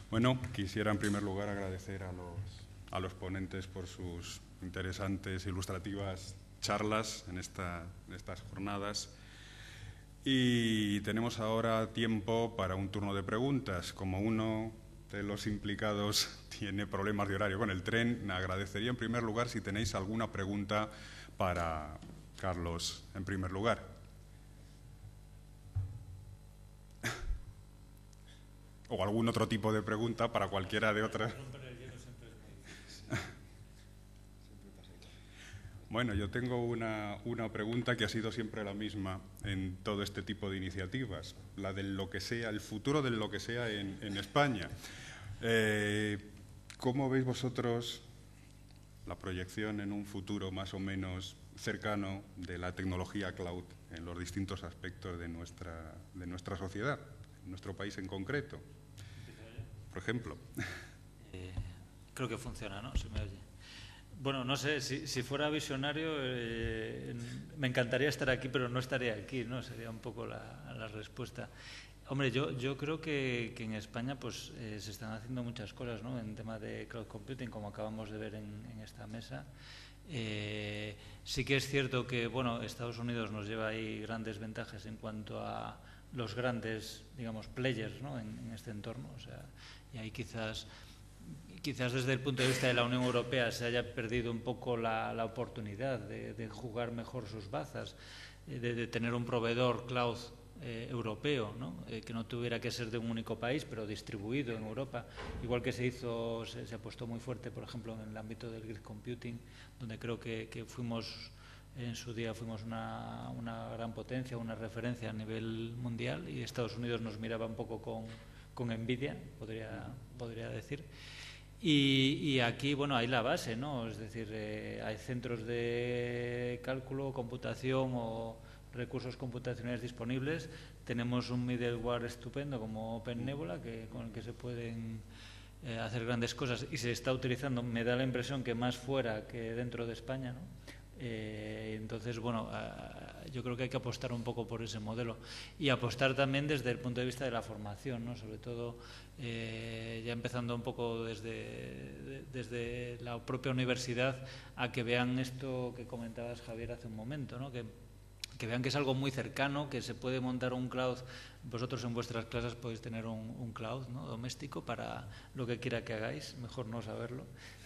Bueno, quisiera en primer lugar agradecer a los ponentes por sus interesantes, ilustrativas charlas en estas jornadas. Y tenemos ahora tiempo para un turno de preguntas. Como uno de los implicados tiene problemas de horario con el tren, me agradecería en primer lugar si tenéis alguna pregunta para Carlos en primer lugar. O algún otro tipo de pregunta para cualquiera de otras. Bueno, yo tengo una pregunta que ha sido siempre la misma en todo este tipo de iniciativas, la del lo que sea, el futuro del lo que sea en España. ¿Cómo veis vosotros la proyección en un futuro más o menos cercano de la tecnología cloud en los distintos aspectos de nuestra sociedad, en nuestro país en concreto? Por ejemplo. Creo que funciona, ¿no? Se me oye. Bueno, no sé, si fuera visionario, me encantaría estar aquí, pero no estaría aquí, ¿no? Sería un poco la respuesta. Hombre, yo creo que en España pues se están haciendo muchas cosas, ¿no? En tema de cloud computing, como acabamos de ver en esta mesa. Sí que es cierto que, bueno, Estados Unidos nos lleva ahí grandes ventajas en cuanto a los grandes, digamos, players, ¿no? en este entorno. O sea, y ahí quizás desde el punto de vista de la Unión Europea se haya perdido un poco la oportunidad de jugar mejor sus bazas, de tener un proveedor cloud europeo, ¿no? Que no tuviera que ser de un único país, pero distribuido en Europa, igual que se apostó muy fuerte, por ejemplo, en el ámbito del grid computing, donde creo que en su día fuimos una gran potencia, una referencia a nivel mundial, y Estados Unidos nos miraba un poco con envidia, podría decir. Y aquí, bueno, hay la base, ¿no? Es decir, hay centros de cálculo, computación o recursos computacionales disponibles. Tenemos un middleware estupendo como OpenNebula, con el que se pueden hacer grandes cosas, y se está utilizando, me da la impresión, que más fuera que dentro de España, ¿no? Entonces, bueno, yo creo que hay que apostar un poco por ese modelo y apostar también desde el punto de vista de la formación, ¿no? Sobre todo ya empezando un poco desde la propia universidad, a que vean esto que comentabas, Javier, hace un momento, ¿no? Que vean que es algo muy cercano, que se puede montar un cloud. Vosotros en vuestras clases podéis tener un cloud, ¿no? Doméstico para lo que quiera que hagáis, mejor no saberlo,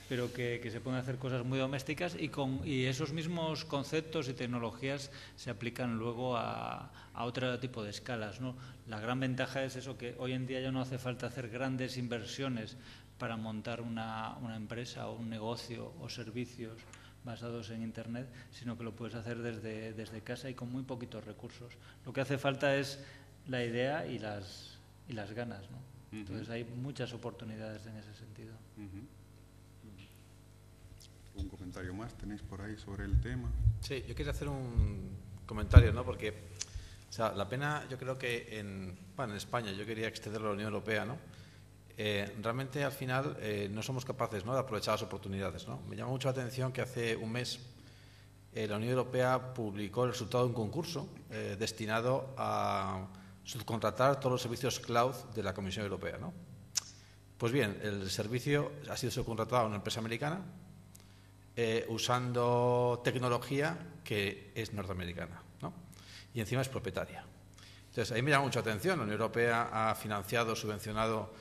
pero que se pueden hacer cosas muy domésticas, y esos mismos conceptos y tecnologías se aplican luego a otro tipo de escalas, ¿no? La gran ventaja es eso, que hoy en día ya no hace falta hacer grandes inversiones para montar una empresa o un negocio o servicios basados en Internet, sino que lo puedes hacer desde casa y con muy poquitos recursos. Lo que hace falta es la idea y las ganas, ¿no? Entonces hay muchas oportunidades en ese sentido. ¿Un comentario más tenéis por ahí sobre el tema? Sí, yo quería hacer un comentario, ¿no? Porque, o sea, la pena, yo creo que en España, yo quería extenderlo a la Unión Europea, ¿no? Realmente al final no somos capaces, ¿no?, de aprovechar las oportunidades, ¿no? Me llama mucho la atención que hace un mes la Unión Europea publicó el resultado de un concurso destinado a subcontratar todos los servicios cloud de la Comisión Europea, ¿no? Pues bien, el servicio ha sido subcontratado a una empresa americana usando tecnología que es norteamericana, ¿no? Y encima es propietaria. Entonces, ahí me llama mucho la atención. La Unión Europea ha financiado, subvencionado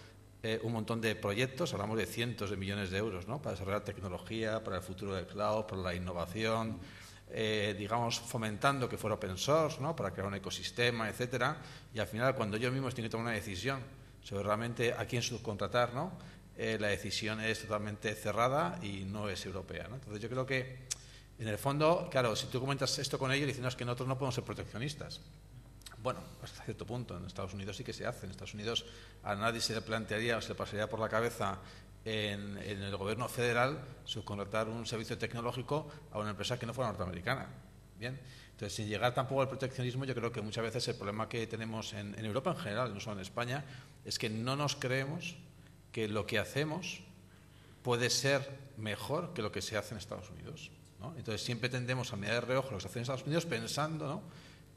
un montón de proyectos, hablamos de cientos de millones de euros, ¿no?, para desarrollar tecnología, para el futuro del cloud, para la innovación, digamos, fomentando que fuera open source, ¿no?, para crear un ecosistema, etcétera. Y al final, cuando yo mismo estoy que tomar una decisión sobre realmente a quién subcontratar, ¿no?, la decisión es totalmente cerrada y no es europea, ¿no? Entonces, yo creo que, en el fondo, claro, si tú comentas esto con ellos, dicen, no, es que nosotros no podemos ser proteccionistas. Bueno, hasta cierto punto. En Estados Unidos sí que se hace. En Estados Unidos a nadie se le plantearía o se le pasaría por la cabeza en el gobierno federal subcontratar un servicio tecnológico a una empresa que no fuera norteamericana. Bien. Entonces, sin llegar tampoco al proteccionismo, yo creo que muchas veces el problema que tenemos en Europa en general, no solo en España, es que no nos creemos que lo que hacemos puede ser mejor que lo que se hace en Estados Unidos, ¿no? Entonces, siempre tendemos a mirar de reojo lo que se hace en Estados Unidos pensando, ¿no?,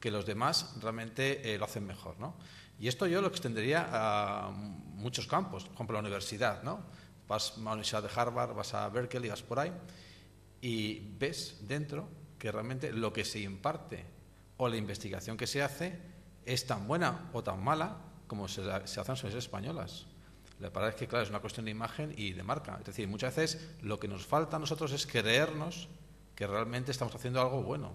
que los demás realmente lo hacen mejor, ¿no? Y esto yo lo extendería a muchos campos, por ejemplo, la universidad, ¿no? Vas a la Universidad de Harvard, vas a Berkeley, vas por ahí y ves dentro que realmente lo que se imparte o la investigación que se hace es tan buena o tan mala como se hacen en las universidades españolas. La verdad es que, claro, es una cuestión de imagen y de marca. Es decir, muchas veces lo que nos falta a nosotros es creernos que realmente estamos haciendo algo bueno,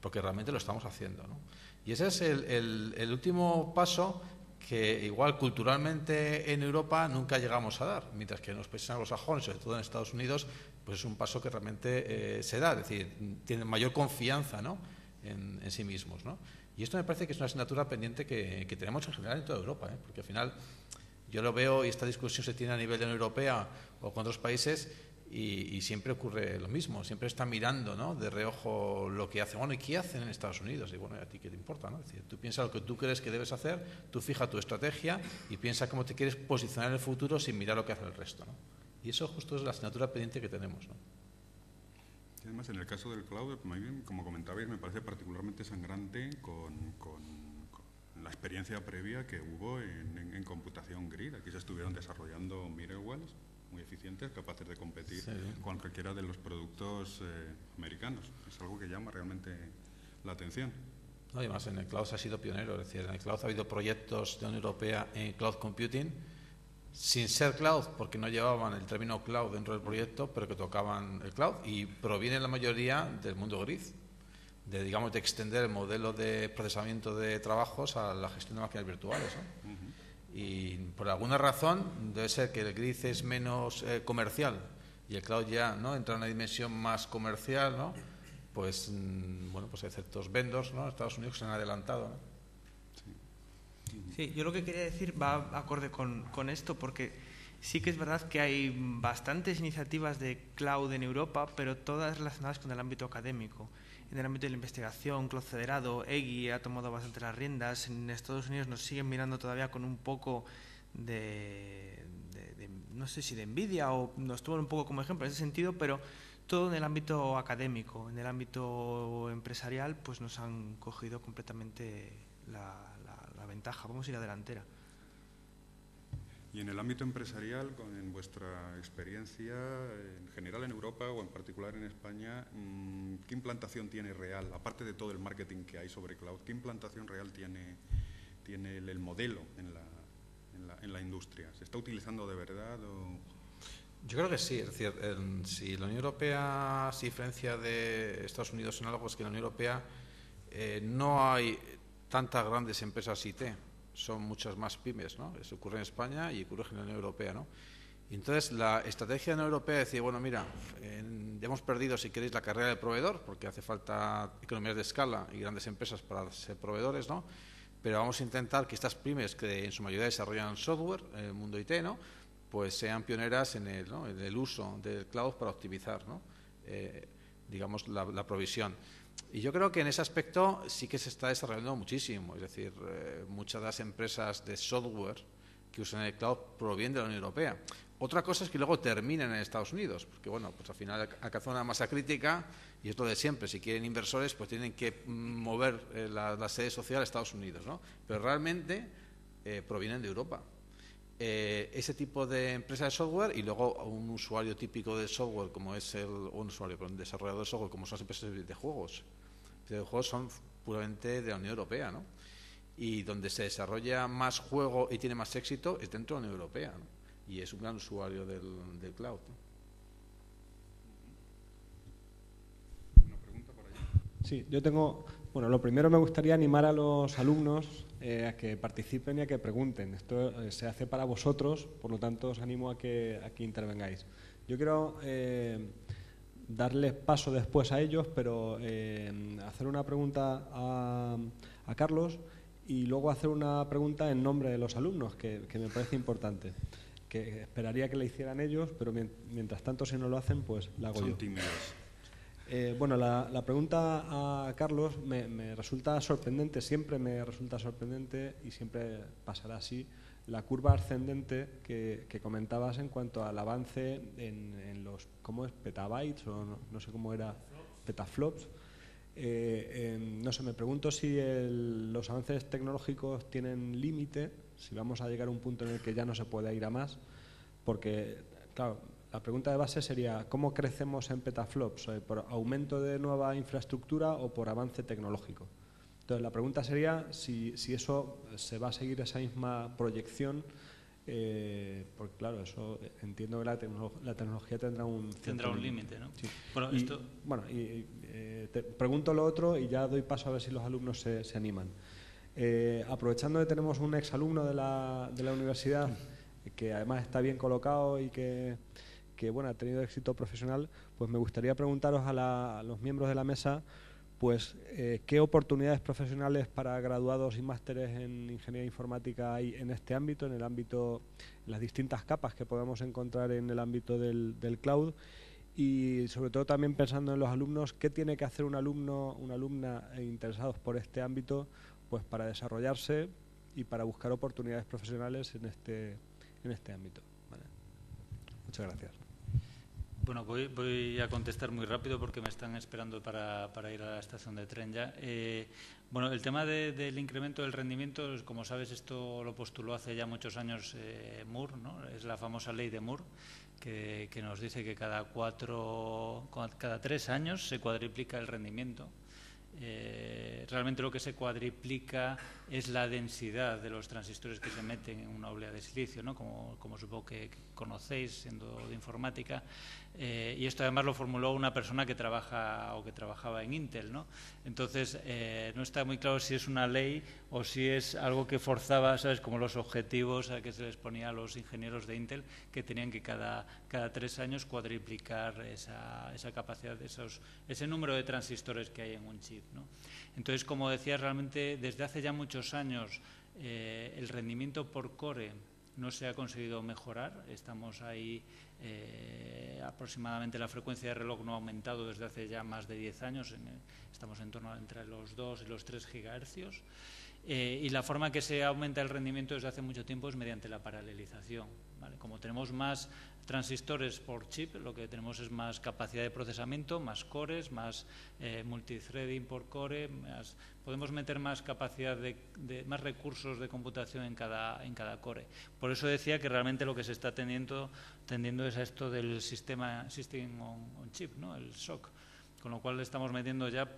porque realmente lo estamos haciendo, ¿no? Y ese es el último paso que igual culturalmente en Europa nunca llegamos a dar, mientras que en los países anglosajones, sobre todo en Estados Unidos, pues es un paso que realmente se da, es decir, tienen mayor confianza, ¿no?, en sí mismos, ¿no? Y esto me parece que es una asignatura pendiente que tenemos en general en toda Europa, ¿eh? Porque al final yo lo veo y esta discusión se tiene a nivel de la Unión Europea o con otros países y siempre ocurre lo mismo, siempre está mirando, ¿no?, de reojo lo que hacen. Bueno, ¿y qué hacen en Estados Unidos? Y bueno, ¿a ti qué te importa, no? Es decir, tú piensas lo que tú crees que debes hacer, tú fija tu estrategia y piensa cómo te quieres posicionar en el futuro sin mirar lo que hace el resto, ¿no? Y eso justo es la asignatura pendiente que tenemos, ¿no? Y además, en el caso del cloud, como comentabais, me parece particularmente sangrante con la experiencia previa que hubo en computación grid. Aquí se estuvieron desarrollando middlewares muy eficientes, capaces de competir con cualquiera de los productos americanos. Es algo que llama realmente la atención. No, además, en el cloud se ha sido pionero. Es decir, en el cloud ha habido proyectos de la Unión Europea en cloud computing, sin ser cloud, porque no llevaban el término cloud dentro del proyecto, pero que tocaban el cloud, y proviene la mayoría del mundo gris, de, digamos, de extender el modelo de procesamiento de trabajos a la gestión de máquinas virtuales, ¿no? Y por alguna razón debe ser que el grid es menos comercial y el cloud ya, ¿no?, entra en una dimensión más comercial, ¿no? Pues bueno, pues hay ciertos vendors, ¿no?, en Estados Unidos que se han adelantado, ¿no? Sí, yo lo que quería decir va acorde con esto, porque sí que es verdad que hay bastantes iniciativas de cloud en Europa, pero todas relacionadas con el ámbito académico. En el ámbito de la investigación, Cloud Federado, EGI ha tomado bastante las riendas. En Estados Unidos nos siguen mirando todavía con un poco de no sé si de envidia, o nos toman un poco como ejemplo en ese sentido, pero todo en el ámbito académico. En el ámbito empresarial, pues nos han cogido completamente la ventaja, vamos a ir a delantera. Y en el ámbito empresarial, en vuestra experiencia, en general en Europa o en particular en España, ¿qué implantación tiene real, aparte de todo el marketing que hay sobre cloud, qué implantación real tiene el modelo en la industria? ¿Se está utilizando de verdad? Yo creo que sí. Es decir, si la Unión Europea se diferencia de Estados Unidos en algo, es que en la Unión Europea no hay tantas grandes empresas IT, son muchas más pymes, ¿no? Eso ocurre en España y ocurre en la Unión Europea, ¿no? Y entonces la estrategia de la Unión Europea es decir, bueno, mira, ya hemos perdido, si queréis, la carrera del proveedor, porque hace falta economías de escala y grandes empresas para ser proveedores, ¿no? Pero vamos a intentar que estas pymes, que en su mayoría desarrollan software, en el mundo IT, ¿no?, pues sean pioneras en el uso del cloud para optimizar, ¿no?, digamos, la provisión. Y yo creo que en ese aspecto sí que se está desarrollando muchísimo. Es decir, muchas de las empresas de software que usan el cloud provienen de la Unión Europea. Otra cosa es que luego terminen en Estados Unidos, porque bueno, pues al final alcanzan una masa crítica y es lo de siempre. Si quieren inversores, pues tienen que mover la sede social a Estados Unidos, ¿no? Pero realmente provienen de Europa. Ese tipo de empresa de software y luego un usuario típico de software como es un desarrollador de software como son las empresas de juegos. Los videojuegos son puramente de la Unión Europea, ¿no? Y donde se desarrolla más juego y tiene más éxito es dentro de la Unión Europea, ¿no? Y es un gran usuario del cloud, ¿no? Una pregunta por allá. Sí, yo tengo... Bueno, lo primero me gustaría animar a los alumnos a que participen y a que pregunten. Esto se hace para vosotros, por lo tanto os animo a que intervengáis. Yo quiero darles paso después a ellos, pero hacer una pregunta a Carlos y luego hacer una pregunta en nombre de los alumnos, que me parece importante. Que esperaría que la hicieran ellos, pero mientras tanto, si no lo hacen, pues la hago yo. Son tímidos. Bueno, la pregunta a Carlos me resulta sorprendente, siempre me resulta sorprendente y siempre pasará así, la curva ascendente que comentabas en cuanto al avance en los, ¿cómo es? Petabytes o no sé cómo era, petaflops, No sé, me pregunto si los avances tecnológicos tienen límite, si vamos a llegar a un punto en el que ya no se puede ir a más, porque, claro, la pregunta de base sería ¿cómo crecemos en petaflops? ¿Por aumento de nueva infraestructura o por avance tecnológico? Entonces, la pregunta sería si eso se va a seguir esa misma proyección, porque claro, eso entiendo que la tecnología tendrá un límite, ¿no? Sí. Bueno, Te pregunto lo otro y ya doy paso a ver si los alumnos se animan. Aprovechando que tenemos un exalumno de la universidad que además está bien colocado y que bueno, ha tenido éxito profesional, pues me gustaría preguntaros a los miembros de la mesa pues qué oportunidades profesionales para graduados y másteres en ingeniería informática hay en este ámbito, en las distintas capas que podemos encontrar en el ámbito del cloud, y sobre todo también pensando en los alumnos, qué tiene que hacer un alumno, una alumna interesados por este ámbito pues para desarrollarse y para buscar oportunidades profesionales en este ámbito. Vale. Muchas gracias. Bueno, voy a contestar muy rápido porque me están esperando para ir a la estación de tren ya. Bueno, el tema del incremento del rendimiento, como sabes, esto lo postuló hace ya muchos años Moore, ¿no? Es la famosa ley de Moore, que nos dice que cada 3 años se cuadriplica el rendimiento. Realmente lo que se cuadriplica es la densidad de los transistores que se meten en una oblea de silicio, ¿no? Como supongo que conocéis siendo de informática, y esto además lo formuló una persona que trabajaba en Intel, ¿no? Entonces no está muy claro si es una ley o si es algo que forzaba, ¿sabes? Como los objetivos a que se les ponía a los ingenieros de Intel, que tenían que cada 3 años cuadriplicar esa capacidad, ese número de transistores que hay en un chip, ¿no? Entonces, como decía, realmente desde hace ya muchos años el rendimiento por core no se ha conseguido mejorar. Estamos ahí, aproximadamente la frecuencia de reloj no ha aumentado desde hace ya más de 10 años, estamos en torno entre los 2 y los 3 gigahercios. Y la forma que se aumenta el rendimiento desde hace mucho tiempo es mediante la paralelización, ¿vale? Como tenemos más transistores por chip, lo que tenemos es más capacidad de procesamiento, más cores, más multithreading por core, podemos meter más capacidad más recursos de computación en cada core. Por eso decía que realmente lo que se está tendiendo es a esto del System on Chip, ¿no? El SoC. Con lo cual estamos metiendo ya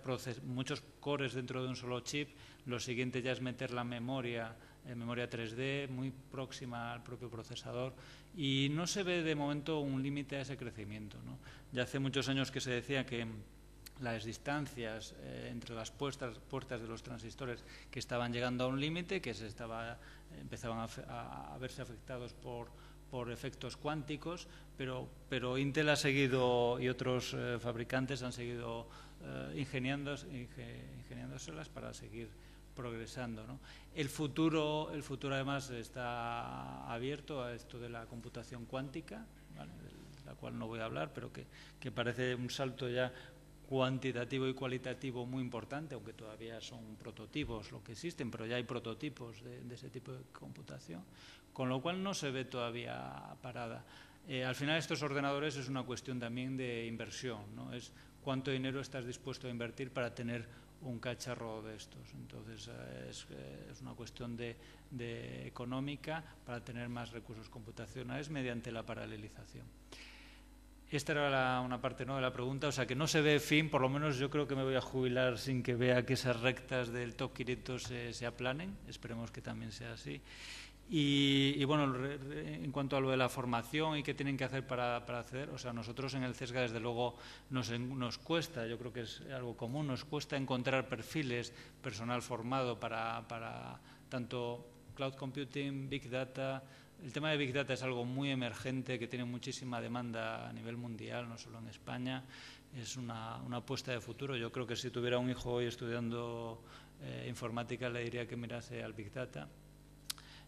muchos cores dentro de un solo chip. Lo siguiente ya es meter la memoria 3D muy próxima al propio procesador, y no se ve de momento un límite a ese crecimiento, ¿no? Ya hace muchos años que se decía que las distancias entre las puertas de los transistores que estaban llegando a un límite, que empezaban a verse afectados por efectos cuánticos, pero Intel ha seguido, y otros fabricantes han seguido ingeniándoselas para seguir progresando, ¿no? El futuro además está abierto a esto de la computación cuántica, ¿vale? De la cual no voy a hablar, pero que parece un salto ya cuantitativo y cualitativo muy importante, aunque todavía son prototipos lo que existen, pero ya hay prototipos de ese tipo de computación, con lo cual no se ve todavía parada. Al final estos ordenadores es una cuestión también de inversión, ¿no? Es cuánto dinero estás dispuesto a invertir para tener un cacharro de estos. Entonces es una cuestión de económica para tener más recursos computacionales mediante la paralelización. Esta era una parte, ¿no?, de la pregunta, o sea que no se ve fin, por lo menos yo creo que me voy a jubilar sin que vea que esas rectas del top 500 se aplanen, esperemos que también sea así. Y bueno, en cuanto a lo de la formación y qué tienen que hacer para acceder, o sea, nosotros en el CESGA desde luego nos cuesta, yo creo que es algo común, nos cuesta encontrar perfiles, personal formado para tanto cloud computing, big data. El tema de big data es algo muy emergente que tiene muchísima demanda a nivel mundial, no solo en España. Es una apuesta de futuro. Yo creo que si tuviera un hijo hoy estudiando informática le diría que mirase al big data.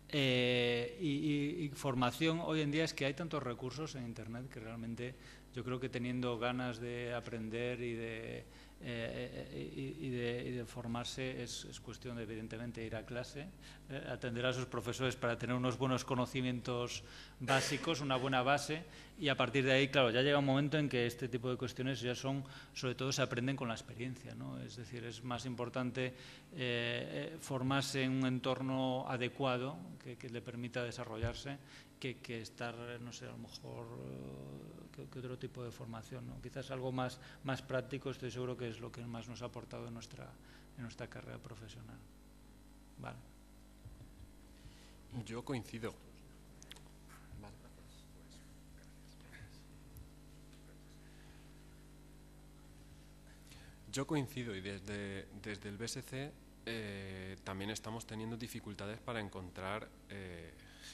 Y formación hoy en día es que hay tantos recursos en Internet que realmente yo creo que teniendo ganas de aprender y de y de formarse es cuestión de, evidentemente, ir a clase, atender a sus profesores para tener unos buenos conocimientos básicos, una buena base, y a partir de ahí, claro, ya llega un momento en que este tipo de cuestiones ya son, sobre todo se aprenden con la experiencia, ¿no? Es decir, es más importante formarse en un entorno adecuado que le permita desarrollarse que estar, no sé, a lo mejor que otro tipo de formación, ¿no? Quizás algo más práctico, estoy seguro que es lo que más nos ha aportado en nuestra carrera profesional. Vale. Yo coincido. Yo coincido y desde el BSC también estamos teniendo dificultades para encontrar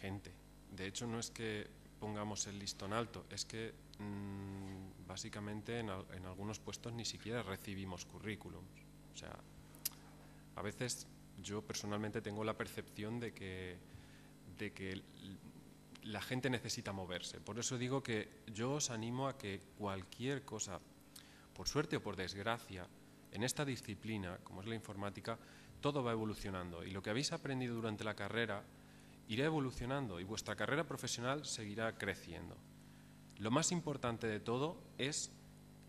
gente. De hecho, no es que pongamos el listón alto, es que básicamente en algunos puestos ni siquiera recibimos currículums. O sea, a veces yo personalmente tengo la percepción de que la gente necesita moverse. Por eso digo que yo os animo a que cualquier cosa, por suerte o por desgracia, en esta disciplina, como es la informática, todo va evolucionando. Y lo que habéis aprendido durante la carrera irá evolucionando y vuestra carrera profesional seguirá creciendo. Lo más importante de todo es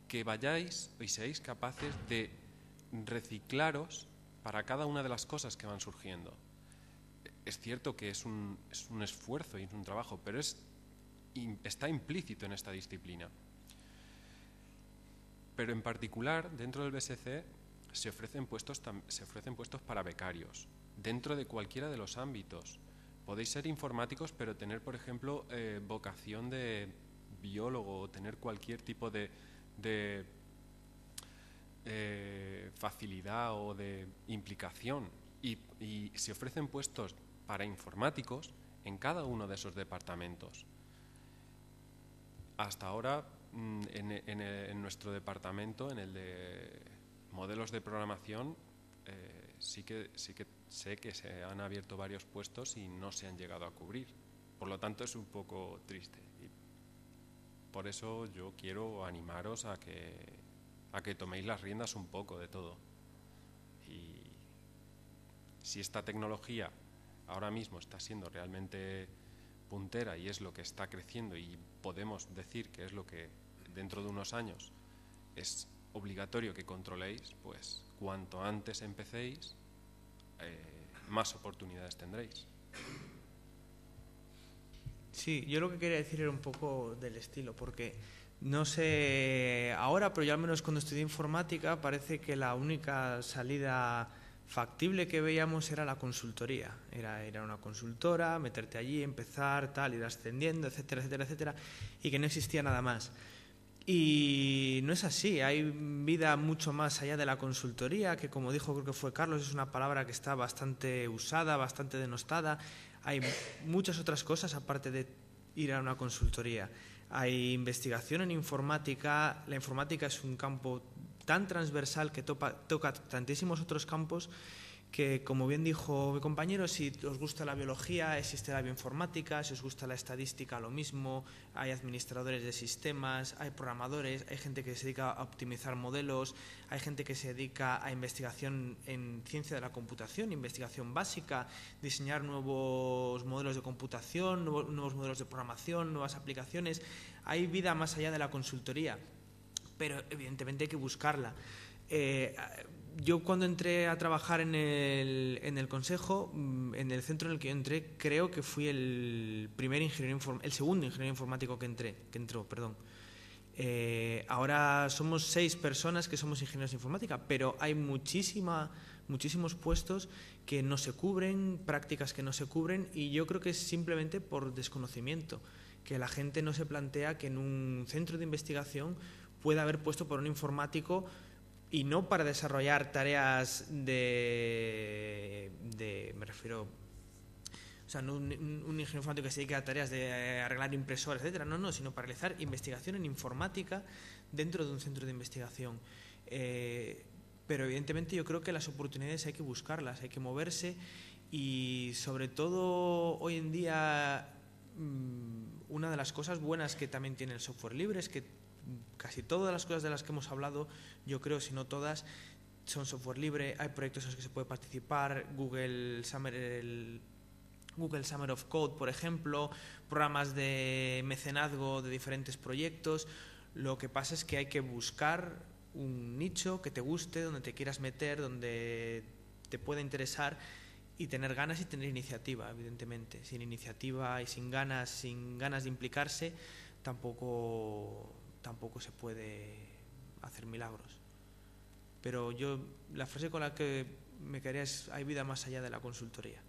que vayáis y seáis capaces de reciclaros para cada una de las cosas que van surgiendo. Es cierto que es un esfuerzo y es un trabajo, pero está implícito en esta disciplina. Pero en particular, dentro del BSC se ofrecen puestos para becarios, dentro de cualquiera de los ámbitos. Podéis ser informáticos, pero tener, por ejemplo, vocación de biólogo o tener cualquier tipo de facilidad o de implicación. Y se ofrecen puestos para informáticos en cada uno de esos departamentos. Hasta ahora, en nuestro departamento, en el de modelos de programación, sí que sé que se han abierto varios puestos y no se han llegado a cubrir. Por lo tanto, es un poco triste. Y por eso yo quiero animaros a que toméis las riendas un poco de todo. Y si esta tecnología ahora mismo está siendo realmente puntera y es lo que está creciendo y podemos decir que es lo que dentro de unos años es obligatorio que controléis, pues cuanto antes empecéis, más oportunidades tendréis. Sí, yo lo que quería decir era un poco del estilo, porque no sé ahora, pero yo al menos cuando estudié informática parece que la única salida factible que veíamos era la consultoría. Era una consultora, meterte allí, empezar, tal, ir ascendiendo, etcétera, etcétera, etcétera, y que no existía nada más. Y no es así, hay vida mucho más allá de la consultoría, que como dijo, creo que fue Carlos, es una palabra que está bastante usada, bastante denostada. Hay muchas otras cosas aparte de ir a una consultoría. Hay investigación en informática, la informática es un campo tan transversal que toca tantísimos otros campos que, como bien dijo mi compañero, si os gusta la biología, existe la bioinformática, si os gusta la estadística, lo mismo, hay administradores de sistemas, hay programadores, hay gente que se dedica a optimizar modelos, hay gente que se dedica a investigación en ciencia de la computación, investigación básica, diseñar nuevos modelos de computación, nuevos modelos de programación, nuevas aplicaciones. Hay vida más allá de la consultoría, pero evidentemente hay que buscarla. Yo cuando entré a trabajar en el consejo, en el centro en el que yo entré, creo que fui el segundo ingeniero informático que entró. Ahora somos 6 personas que somos ingenieros de informática, pero hay muchísimos puestos que no se cubren, prácticas que no se cubren, y yo creo que es simplemente por desconocimiento, que la gente no se plantea que en un centro de investigación pueda haber puesto por un informático, y no para desarrollar tareas me refiero, o sea, no un ingeniero informático que se dedique a tareas de arreglar impresoras, etcétera, no, sino para realizar investigación en informática dentro de un centro de investigación. Pero evidentemente yo creo que las oportunidades hay que buscarlas, hay que moverse, y sobre todo hoy en día una de las cosas buenas que también tiene el software libre es que casi todas las cosas de las que hemos hablado, yo creo, si no todas, son software libre, hay proyectos en los que se puede participar, Google Summer of Code, por ejemplo, programas de mecenazgo de diferentes proyectos. Lo que pasa es que hay que buscar un nicho que te guste, donde te quieras meter, donde te pueda interesar, y tener ganas y tener iniciativa, evidentemente. Sin iniciativa y sin ganas de implicarse, tampoco se puede hacer milagros. Pero la frase con la que me quedaría es: hay vida más allá de la consultoría.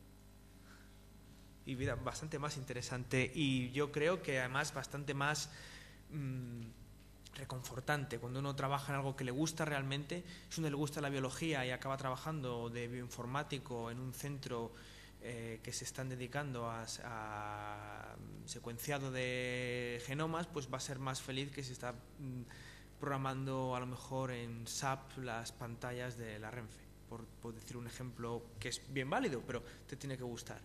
Y vida bastante más interesante, y yo creo que además bastante más reconfortante. Cuando uno trabaja en algo que le gusta realmente, si uno le gusta la biología y acaba trabajando de bioinformático en un centro que se están dedicando a secuenciado de genomas, pues va a ser más feliz que si está programando a lo mejor en SAP las pantallas de la Renfe, por decir un ejemplo que es bien válido, pero te tiene que gustar.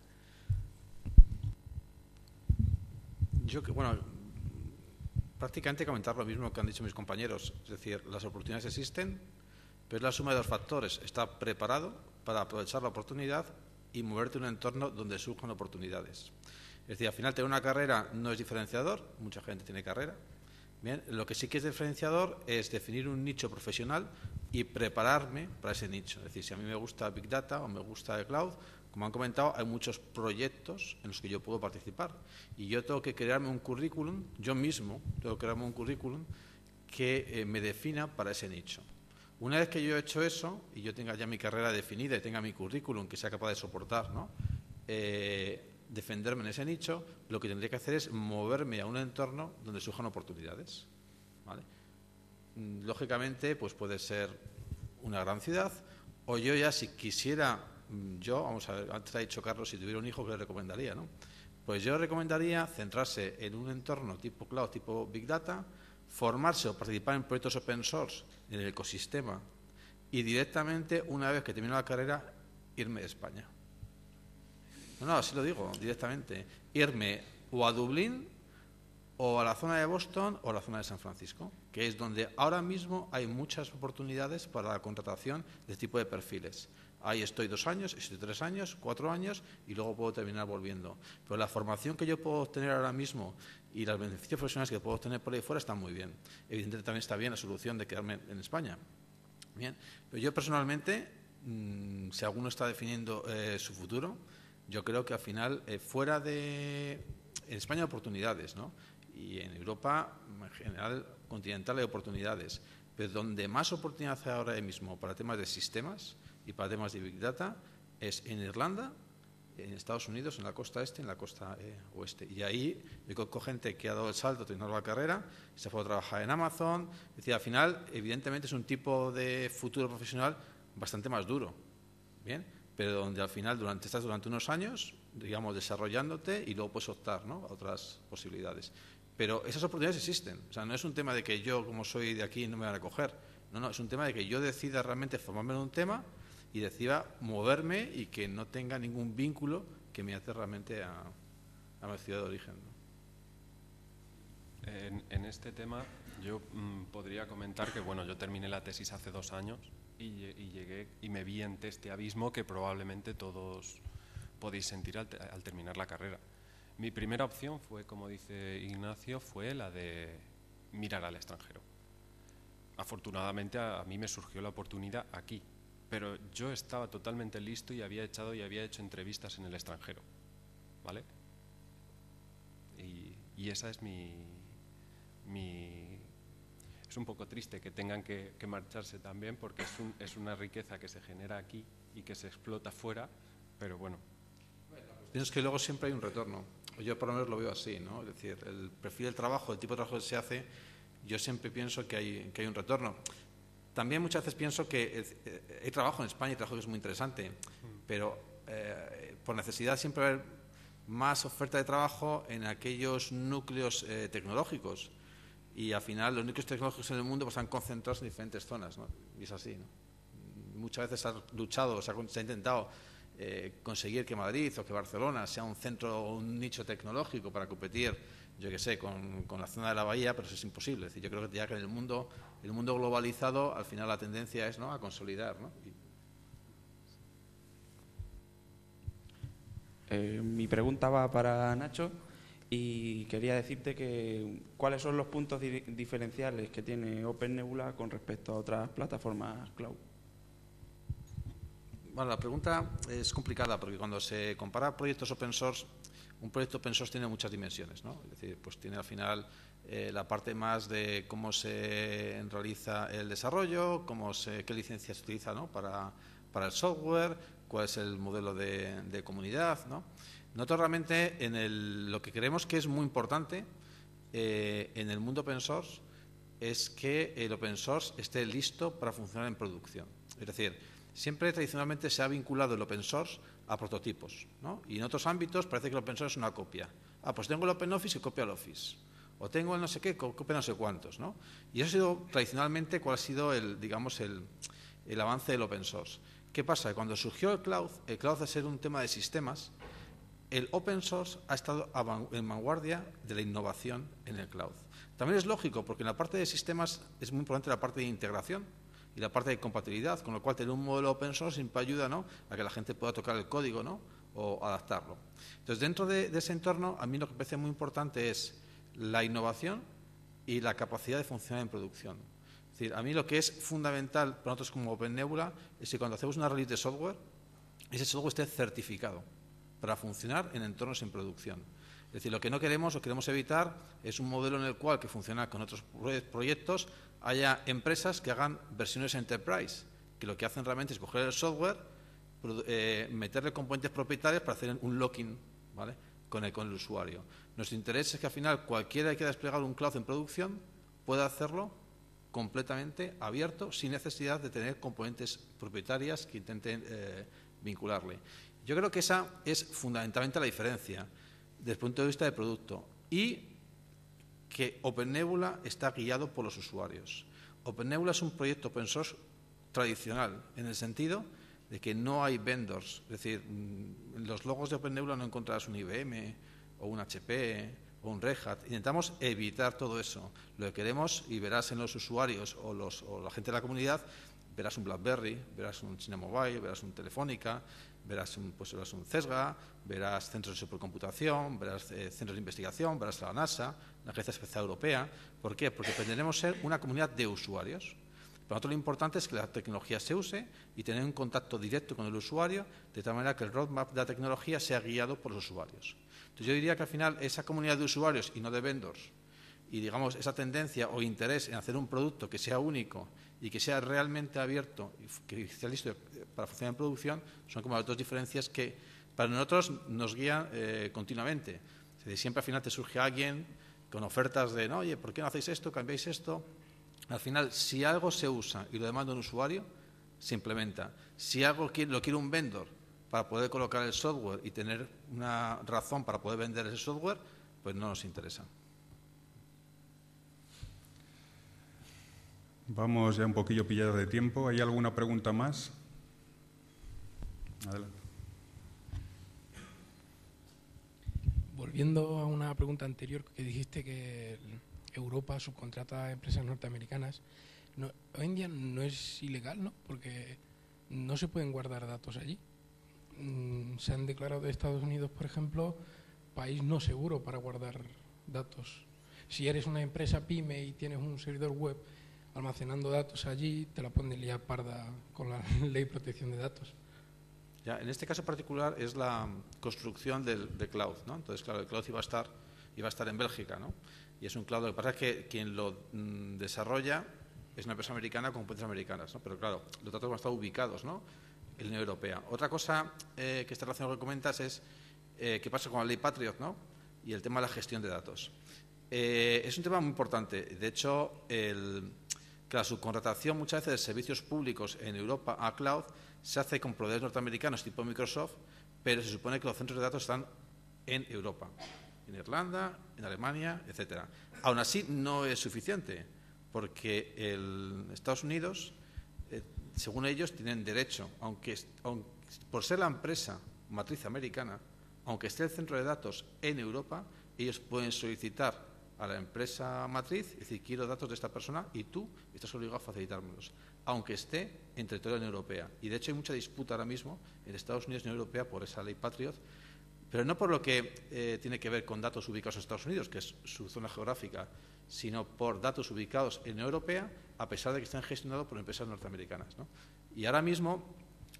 Prácticamente comentar lo mismo que han dicho mis compañeros. Es decir, las oportunidades existen, pero es la suma de dos factores: estar preparado para aprovechar la oportunidad y moverte en un entorno donde surjan oportunidades. Es decir, al final tener una carrera no es diferenciador, mucha gente tiene carrera. Bien, lo que sí que es diferenciador es definir un nicho profesional y prepararme para ese nicho. Es decir, si a mí me gusta Big Data o me gusta el Cloud, como han comentado, hay muchos proyectos en los que yo puedo participar, y yo tengo que crearme un currículum, yo mismo tengo que crearme un currículum que me defina para ese nicho. Una vez que yo he hecho eso y yo tenga ya mi carrera definida y tenga mi currículum que sea capaz de soportar, ¿no?, defenderme en ese nicho, lo que tendría que hacer es moverme a un entorno donde surjan oportunidades, ¿vale? Lógicamente, pues puede ser una gran ciudad, o yo ya, si quisiera, vamos a ver, antes ha dicho Carlos, si tuviera un hijo, ¿qué le recomendaría, no? Pues yo recomendaría centrarse en un entorno tipo Cloud, tipo Big Data, formarse o participar en proyectos open source en el ecosistema, y directamente, una vez que termine la carrera, irme de España. No, así lo digo, directamente. Irme o a Dublín, o a la zona de Boston, o a la zona de San Francisco, que es donde ahora mismo hay muchas oportunidades para la contratación de este tipo de perfiles. Ahí estoy 2 años, estoy 3 años, 4 años, y luego puedo terminar volviendo. Pero la formación que yo puedo obtener ahora mismo y los beneficios profesionales que puedo obtener por ahí fuera están muy bien. Evidentemente también está bien la solución de quedarme en España. Bien, pero yo personalmente, si alguno está definiendo su futuro, yo creo que al final, fuera de... En España hay oportunidades, ¿no? Y en Europa, en general, continental, hay oportunidades. Pero donde más oportunidad hay ahora mismo para temas de sistemas y para temas de Big Data es en Irlanda, en Estados Unidos, en la costa este, en la costa oeste. Y ahí yo conozco gente que ha dado el salto, terminado la carrera, se fue a trabajar en Amazon. Es decir, al final, evidentemente, es un tipo de futuro profesional bastante más duro, ¿bien? Pero donde al final estás durante unos años, digamos, desarrollándote, y luego puedes optar, ¿no?, a otras posibilidades. Pero esas oportunidades existen. O sea, no es un tema de que yo, como soy de aquí, no me van a coger. No, es un tema de que yo decida realmente formarme en un tema y decida moverme, y que no tenga ningún vínculo que me hace realmente a mi ciudad de origen, ¿no? En este tema yo podría comentar que, bueno, yo terminé la tesis hace 2 años y llegué y me vi ante este abismo que probablemente todos podéis sentir al terminar la carrera. Mi primera opción fue, como dice Ignacio, fue la de mirar al extranjero. Afortunadamente a mí me surgió la oportunidad aquí, pero yo estaba totalmente listo y había hecho entrevistas en el extranjero, ¿vale? Y esa es es un poco triste que tengan que marcharse también, porque es una riqueza que se genera aquí y que se explota fuera, pero bueno. Pienso que luego siempre hay un retorno. Yo por lo menos lo veo así, ¿no? Es decir, el perfil del trabajo, el tipo de trabajo que se hace, yo siempre pienso que hay un retorno. También muchas veces pienso que hay trabajo en España, hay trabajo que es muy interesante, pero por necesidad siempre va a haber más oferta de trabajo en aquellos núcleos tecnológicos, y al final los núcleos tecnológicos en el mundo pues, están concentrados en diferentes zonas, ¿no? Y es así, ¿no? Muchas veces se ha luchado, se ha intentado conseguir que Madrid o que Barcelona sea un centro o un nicho tecnológico para competir yo qué sé, con la zona de la bahía, pero eso es imposible. Es decir, yo creo que ya que en el mundo globalizado, al final la tendencia es, ¿no?, a consolidar, ¿no? Mi pregunta va para Nacho y quería decirte que cuáles son los puntos diferenciales que tiene OpenNebula con respecto a otras plataformas cloud. Bueno, la pregunta es complicada porque cuando se compara proyectos open source, un proyecto open source tiene muchas dimensiones, ¿no? Es decir, pues tiene al final la parte más de cómo se realiza el desarrollo, qué licencias se utiliza, ¿no?, para el software, cuál es el modelo de comunidad, ¿no? Nosotros realmente lo que creemos que es muy importante en el mundo open source es que el open source esté listo para funcionar en producción. Es decir, siempre tradicionalmente se ha vinculado el open source a prototipos, ¿no? Y en otros ámbitos parece que el open source es una copia. Pues tengo el OpenOffice y copia el Office. O tengo el no sé qué, copia no sé cuántos, ¿no? Y eso ha sido tradicionalmente cuál ha sido el avance del open source. ¿Qué pasa? Que cuando surgió el cloud de ser un tema de sistemas, el open source ha estado en vanguardia de la innovación en el cloud. También es lógico, porque en la parte de sistemas es muy importante la parte de integración y la parte de compatibilidad, con lo cual tener un modelo open source siempre ayuda, ¿no?, a que la gente pueda tocar el código, ¿no?, o adaptarlo. Entonces, dentro de ese entorno, a mí lo que me parece muy importante es la innovación y la capacidad de funcionar en producción. Es decir, a mí lo que es fundamental para nosotros como OpenNebula es que cuando hacemos una release de software, ese software esté certificado para funcionar en entornos en producción. Es decir, lo que queremos evitar es un modelo en el cual, que funciona con otros proyectos, haya empresas que hagan versiones enterprise, que lo que hacen realmente es coger el software, meterle componentes propietarios para hacer un locking, ¿vale?, con el usuario. Nuestro interés es que al final cualquiera que quiera desplegar un cloud en producción pueda hacerlo completamente abierto, sin necesidad de tener componentes propietarias que intenten vincularle. Yo creo que esa es fundamentalmente la diferencia desde el punto de vista del producto, y que OpenNebula está guiado por los usuarios. OpenNebula es un proyecto open source tradicional, en el sentido de que no hay vendors. Es decir, en los logos de OpenNebula no encontrarás un IBM o un HP o un Red Hat. Intentamos evitar todo eso. Lo que queremos, y verás en los usuarios o la gente de la comunidad, verás un BlackBerry, verás un China Mobile, verás un Telefónica, verás un CESGA, verás centros de supercomputación, verás centros de investigación, verás la NASA, la Agencia Espacial Europea. ¿Por qué? Porque pretendemos ser una comunidad de usuarios. Para nosotros lo importante es que la tecnología se use y tener un contacto directo con el usuario, de tal manera que el roadmap de la tecnología sea guiado por los usuarios. Entonces yo diría que al final esa comunidad de usuarios y no de vendors, y digamos esa tendencia o interés en hacer un producto que sea único y que sea realmente abierto y que esté listo para funcionar en producción, son como las dos diferencias que para nosotros nos guían continuamente. Es decir, siempre al final te surge alguien con ofertas de, no, oye, ¿por qué no hacéis esto? ¿Cambiáis esto? Al final, si algo se usa y lo demanda un usuario, se implementa. Si algo lo quiere un vendor para poder colocar el software y tener una razón para poder vender ese software, pues no nos interesa. Vamos ya un poquillo pillados de tiempo. ¿Hay alguna pregunta más? Adelante. Volviendo a una pregunta anterior que dijiste que Europa subcontrata a empresas norteamericanas, hoy en día no es ilegal, ¿no? Porque no se pueden guardar datos allí. Se han declarado de Estados Unidos, por ejemplo, país no seguro para guardar datos. Si eres una empresa pyme y tienes un servidor web almacenando datos allí, te la pueden liar parda con la ley de protección de datos. Ya, en este caso particular es la construcción del cloud, ¿no? Entonces, claro, el cloud iba a estar en Bélgica, ¿no? Y es un cloud, lo que pasa es que quien lo desarrolla es una empresa americana con competencias americanas, ¿no? Pero claro, los datos van a estar ubicados, ¿no?, en la Unión Europea. Otra cosa que está relacionada con lo que comentas es qué pasa con la ley Patriot, ¿no?, y el tema de la gestión de datos. Es un tema muy importante. De hecho, que la subcontratación muchas veces de servicios públicos en Europa a cloud se hace con proveedores norteamericanos tipo Microsoft, pero se supone que los centros de datos están en Europa, en Irlanda, en Alemania, etcétera. Aún así no es suficiente, porque Estados Unidos, según ellos, tienen derecho, aunque por ser la empresa matriz americana, aunque esté el centro de datos en Europa, ellos pueden solicitar a la empresa matriz, es decir, quiero datos de esta persona y tú estás obligado a facilitármelos, aunque esté en territorio de la Unión Europea. Y de hecho hay mucha disputa ahora mismo en Estados Unidos y la Unión Europea por esa ley Patriot, pero no por lo que tiene que ver con datos ubicados en Estados Unidos, que es su zona geográfica, sino por datos ubicados en la Unión Europea, a pesar de que están gestionados por empresas norteamericanas, ¿no? Y ahora mismo,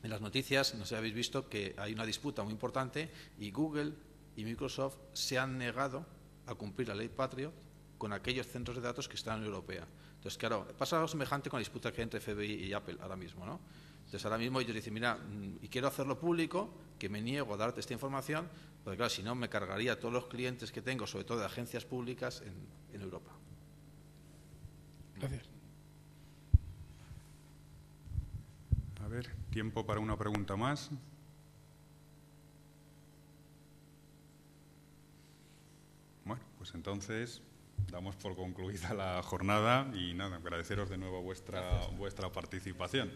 en las noticias, no sé si habéis visto que hay una disputa muy importante y Google y Microsoft se han negado a cumplir la ley Patriot con aquellos centros de datos que están en la Unión Europea. Entonces, claro, pasa algo semejante con la disputa que hay entre FBI y Apple ahora mismo, ¿no? Entonces, ahora mismo ellos dicen, mira, y quiero hacerlo público, que me niego a darte esta información, porque claro, si no me cargaría a todos los clientes que tengo, sobre todo de agencias públicas en Europa. Gracias. A ver, tiempo para una pregunta más. Bueno, pues entonces damos por concluida la jornada y nada, agradeceros de nuevo vuestra participación.